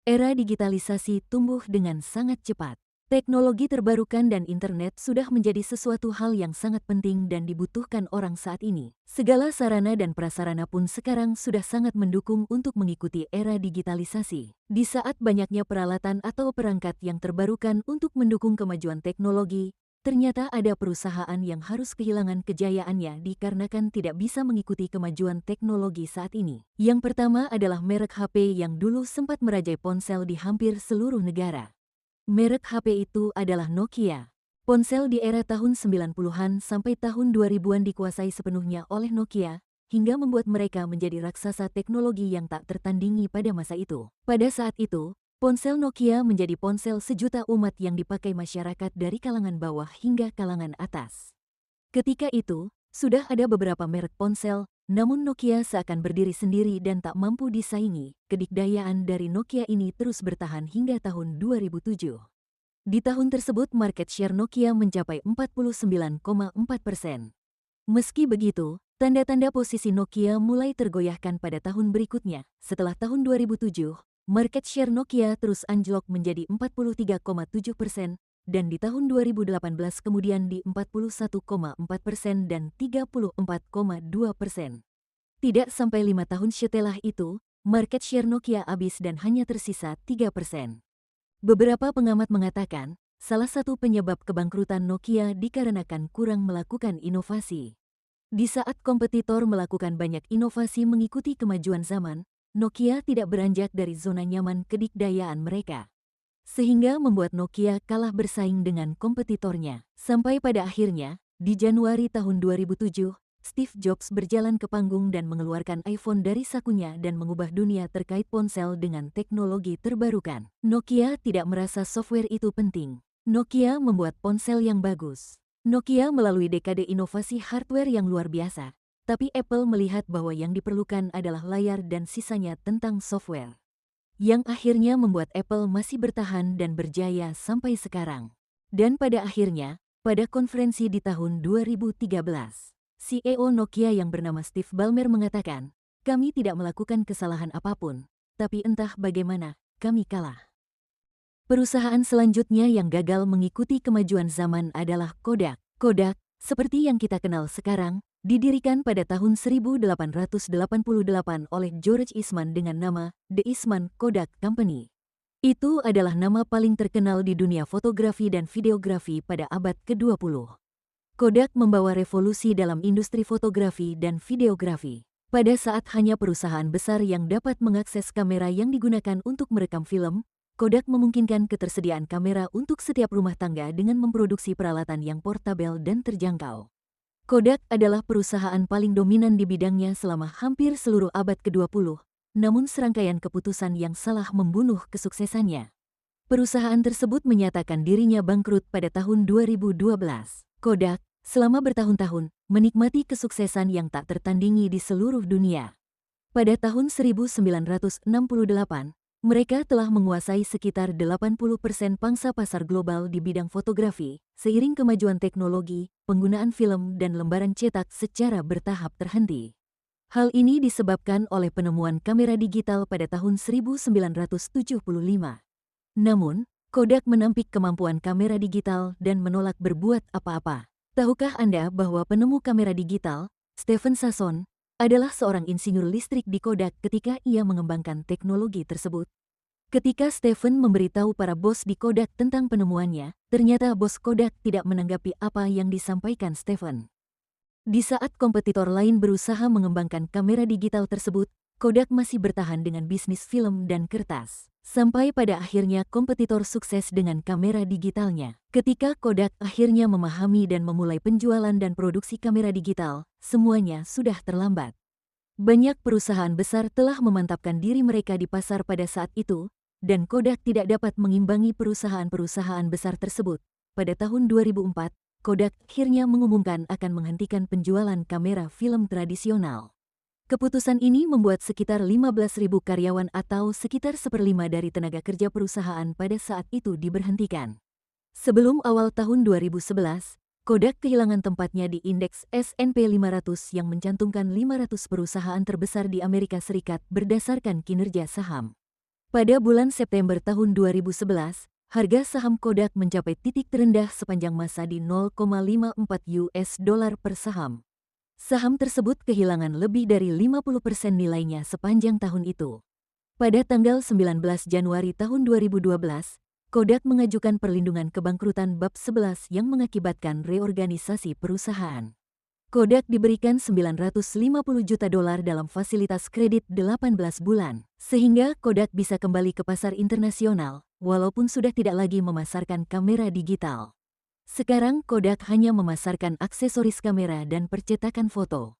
Era digitalisasi tumbuh dengan sangat cepat. Teknologi terbarukan dan internet sudah menjadi sesuatu hal yang sangat penting dan dibutuhkan orang saat ini. Segala sarana dan prasarana pun sekarang sudah sangat mendukung untuk mengikuti era digitalisasi. Di saat banyaknya peralatan atau perangkat yang terbarukan untuk mendukung kemajuan teknologi, ternyata ada perusahaan yang harus kehilangan kejayaannya dikarenakan tidak bisa mengikuti kemajuan teknologi saat ini. Yang pertama adalah merek HP yang dulu sempat merajai ponsel di hampir seluruh negara. Merek HP itu adalah Nokia. Ponsel di era tahun 90-an sampai tahun 2000-an dikuasai sepenuhnya oleh Nokia, hingga membuat mereka menjadi raksasa teknologi yang tak tertandingi pada masa itu. Pada saat itu, ponsel Nokia menjadi ponsel sejuta umat yang dipakai masyarakat dari kalangan bawah hingga kalangan atas. Ketika itu, sudah ada beberapa merek ponsel, namun Nokia seakan berdiri sendiri dan tak mampu disaingi. Kedikdayaan dari Nokia ini terus bertahan hingga tahun 2007. Di tahun tersebut market share Nokia mencapai 49,4%. Meski begitu, tanda-tanda posisi Nokia mulai tergoyahkan pada tahun berikutnya. Setelah tahun 2007, market share Nokia terus anjlok menjadi 43,7% dan di tahun 2018 kemudian di 41,4% dan 34,2%. Tidak sampai 5 tahun setelah itu, market share Nokia habis dan hanya tersisa 3%. Beberapa pengamat mengatakan, salah satu penyebab kebangkrutan Nokia dikarenakan kurang melakukan inovasi. Di saat kompetitor melakukan banyak inovasi mengikuti kemajuan zaman, Nokia tidak beranjak dari zona nyaman kedikdayaan mereka. Sehingga membuat Nokia kalah bersaing dengan kompetitornya. Sampai pada akhirnya, di Januari tahun 2007, Steve Jobs berjalan ke panggung dan mengeluarkan iPhone dari sakunya dan mengubah dunia terkait ponsel dengan teknologi terbarukan. Nokia tidak merasa software itu penting. Nokia membuat ponsel yang bagus. Nokia melalui dekade inovasi hardware yang luar biasa, tapi Apple melihat bahwa yang diperlukan adalah layar dan sisanya tentang software. Yang akhirnya membuat Apple masih bertahan dan berjaya sampai sekarang. Dan pada akhirnya, pada konferensi di tahun 2013, CEO Nokia yang bernama Steve Ballmer mengatakan, "Kami tidak melakukan kesalahan apapun, tapi entah bagaimana, kami kalah." Perusahaan selanjutnya yang gagal mengikuti kemajuan zaman adalah Kodak. Kodak, seperti yang kita kenal sekarang, didirikan pada tahun 1888 oleh George Eastman dengan nama The Eastman Kodak Company. Itu adalah nama paling terkenal di dunia fotografi dan videografi pada abad ke-20. Kodak membawa revolusi dalam industri fotografi dan videografi. Pada saat hanya perusahaan besar yang dapat mengakses kamera yang digunakan untuk merekam film, Kodak memungkinkan ketersediaan kamera untuk setiap rumah tangga dengan memproduksi peralatan yang portabel dan terjangkau. Kodak adalah perusahaan paling dominan di bidangnya selama hampir seluruh abad ke-20, namun serangkaian keputusan yang salah membunuh kesuksesannya. Perusahaan tersebut menyatakan dirinya bangkrut pada tahun 2012. Kodak, selama bertahun-tahun, menikmati kesuksesan yang tak tertandingi di seluruh dunia. Pada tahun 1968, mereka telah menguasai sekitar 80% pangsa pasar global di bidang fotografi, seiring kemajuan teknologi, penggunaan film dan lembaran cetak secara bertahap terhenti. Hal ini disebabkan oleh penemuan kamera digital pada tahun 1975. Namun, Kodak menampik kemampuan kamera digital dan menolak berbuat apa-apa. Tahukah Anda bahwa penemu kamera digital, Stephen Sasson, adalah seorang insinyur listrik di Kodak ketika ia mengembangkan teknologi tersebut? Ketika Stephen memberitahu para bos di Kodak tentang penemuannya, ternyata bos Kodak tidak menanggapi apa yang disampaikan Stephen. Di saat kompetitor lain berusaha mengembangkan kamera digital tersebut, Kodak masih bertahan dengan bisnis film dan kertas. Sampai pada akhirnya kompetitor sukses dengan kamera digitalnya. Ketika Kodak akhirnya memahami dan memulai penjualan dan produksi kamera digital, semuanya sudah terlambat. Banyak perusahaan besar telah memantapkan diri mereka di pasar pada saat itu, dan Kodak tidak dapat mengimbangi perusahaan-perusahaan besar tersebut. Pada tahun 2004, Kodak akhirnya mengumumkan akan menghentikan penjualan kamera film tradisional. Keputusan ini membuat sekitar 15.000 karyawan atau sekitar 1/5 dari tenaga kerja perusahaan pada saat itu diberhentikan. Sebelum awal tahun 2011, Kodak kehilangan tempatnya di indeks S&P 500 yang mencantumkan 500 perusahaan terbesar di Amerika Serikat berdasarkan kinerja saham. Pada bulan September tahun 2011, harga saham Kodak mencapai titik terendah sepanjang masa di 0,54 US dollar per saham. Saham tersebut kehilangan lebih dari 50% nilainya sepanjang tahun itu. Pada tanggal 19 Januari tahun 2012, Kodak mengajukan perlindungan kebangkrutan bab 11 yang mengakibatkan reorganisasi perusahaan. Kodak diberikan 950 juta dolar dalam fasilitas kredit 18 bulan, sehingga Kodak bisa kembali ke pasar internasional, walaupun sudah tidak lagi memasarkan kamera digital. Sekarang Kodak hanya memasarkan aksesoris kamera dan percetakan foto.